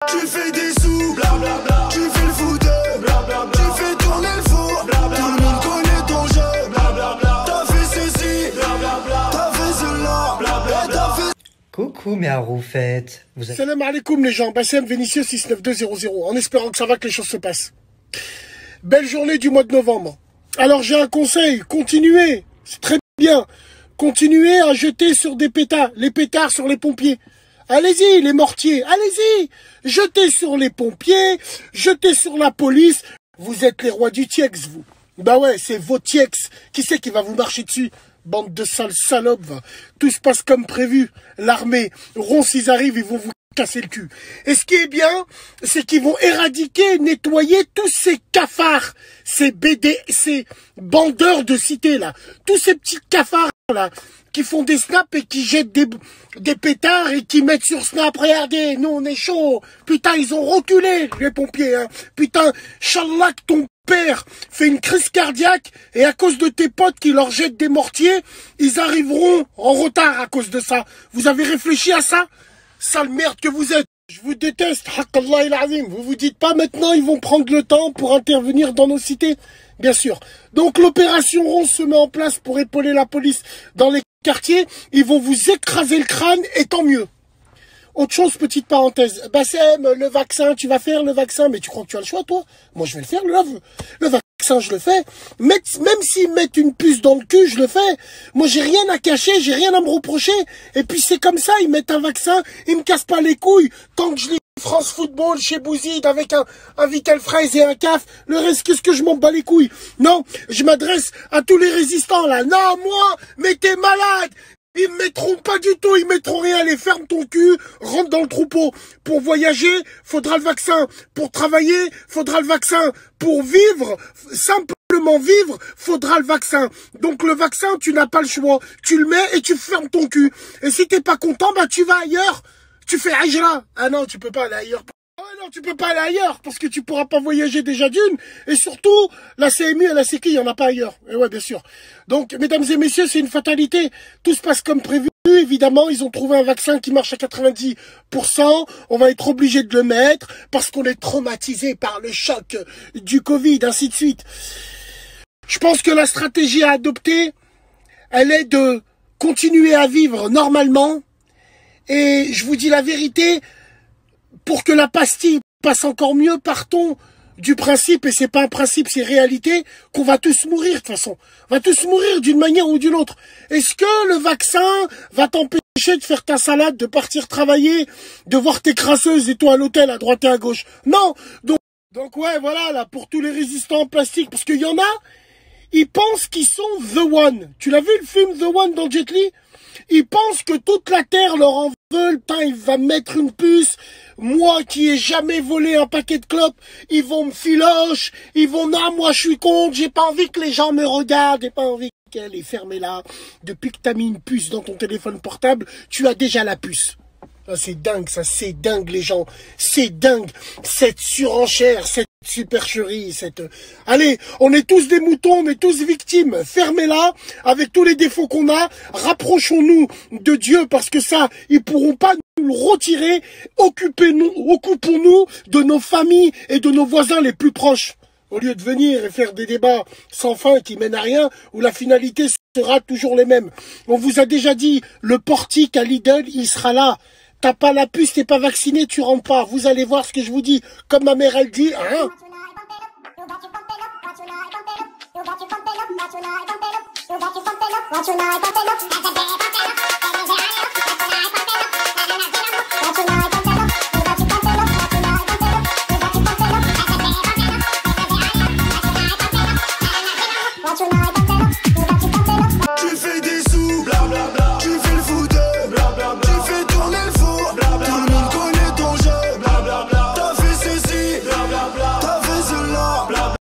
Tu fais des sous, blablabla. Tu fais le foot, blablabla. Tu fais tourner le four, blablabla. Tout le monde connaît ton jeu, blablabla. T'as fait ceci, blablabla. T'as fait cela, blablabla. Coucou mes Haroufettes. Salam alaikum les gens, Bassem Vénitieux 69200, en espérant que ça va, que les choses se passent. Belle journée du mois de novembre. Alors j'ai un conseil, continuez, c'est très bien. Continuez à jeter sur des pétards, les pétards sur les pompiers. Allez-y les mortiers, allez-y. Jetez sur les pompiers, jetez sur la police. Vous êtes les rois du TIEX, vous. Bah ouais, c'est vos TIEX. Qui c'est qui va vous marcher dessus? Bande de sales salopes, va. Tout se passe comme prévu. L'armée, ronce, ils arrivent, ils vont vous casser le cul. Et ce qui est bien, c'est qu'ils vont éradiquer, nettoyer tous ces cafards, ces ces bandeurs de cité, là. Tous ces petits cafards, là, qui font des snaps et qui jettent des pétards et qui mettent sur Snap. Regardez, nous, on est chaud. Putain, ils ont reculé, les pompiers, hein. Putain, Inch'Allah que ton père fait une crise cardiaque et à cause de tes potes qui leur jettent des mortiers, ils arriveront en retard à cause de ça. Vous avez réfléchi à ça? Sale merde que vous êtes. Je vous déteste, haqallah il azim. Vous vous dites pas maintenant ils vont prendre le temps pour intervenir dans nos cités? Bien sûr. Donc l'opération Ronce se met en place pour épauler la police dans les quartiers. Ils vont vous écraser le crâne et tant mieux. Autre chose, petite parenthèse. Bassem, le vaccin, tu vas faire le vaccin, mais tu crois que tu as le choix, toi? Moi, je vais le faire, le vaccin, je le fais. Même s'ils mettent une puce dans le cul, je le fais. Moi, j'ai rien à cacher, j'ai rien à me reprocher. Et puis, c'est comme ça, ils mettent un vaccin, ils me cassent pas les couilles. Tant que je lis France Football chez Bouzid avec un Vitel fraise et un CAF, le reste, qu'est-ce que je m'en bats les couilles? Non, je m'adresse à tous les résistants, là. Non, moi, mais t'es malade! Ils me mettront pas du tout, ils mettront rien, allez, ferme ton cul, rentre dans le troupeau. Pour voyager, faudra le vaccin. Pour travailler, faudra le vaccin. Pour vivre, simplement vivre, faudra le vaccin. Donc le vaccin, tu n'as pas le choix. Tu le mets et tu fermes ton cul. Et si t'es pas content, bah tu vas ailleurs. Tu fais Hajra. Ah non, tu peux pas aller ailleurs. Ah non, tu peux pas aller ailleurs, parce que tu pourras pas voyager déjà d'une. Et surtout, la CMU et la Sécu, il y en a pas ailleurs. Et ouais, bien sûr. Donc, mesdames et messieurs, c'est une fatalité. Tout se passe comme prévu. Évidemment, ils ont trouvé un vaccin qui marche à 90%. On va être obligé de le mettre, parce qu'on est traumatisé par le choc du Covid, ainsi de suite. Je pense que la stratégie à adopter, elle est de continuer à vivre normalement. Et je vous dis la vérité, pour que la pastille passe encore mieux, partons du principe, et c'est pas un principe, c'est réalité, qu'on va tous mourir de toute façon. On va tous mourir d'une manière ou d'une autre. Est-ce que le vaccin va t'empêcher de faire ta salade, de partir travailler, de voir tes crasseuses et toi à l'hôtel à droite et à gauche? Non. Donc ouais, voilà, là, pour tous les résistants en plastique, parce qu'il y en a, ils pensent qu'ils sont The One. Tu l'as vu le film The One dans Jet Li? Ils pensent que toute la terre leur en veut. Putain, il va mettre une puce. Moi qui ai jamais volé un paquet de clopes, ils vont me filoche. Ils vont, non, moi je suis contre. J'ai pas envie que les gens me regardent. J'ai pas envie qu'elle est fermée là. Depuis que t'as mis une puce dans ton téléphone portable, tu as déjà la puce. Ah, c'est dingue, ça, c'est dingue, les gens. C'est dingue, cette surenchère, cette supercherie, Allez, on est tous des moutons, on est tous victimes. Fermez-la, avec tous les défauts qu'on a. Rapprochons-nous de Dieu, parce que ça, ils pourront pas nous le retirer. Occupons-nous de nos familles et de nos voisins les plus proches. Au lieu de venir et faire des débats sans fin qui mènent à rien, où la finalité sera toujours les mêmes. On vous a déjà dit, le portique à Lidl, il sera là. T'as pas la puce, t'es pas vacciné, tu rentres pas. Vous allez voir ce que je vous dis. Comme ma mère, elle dit, hein.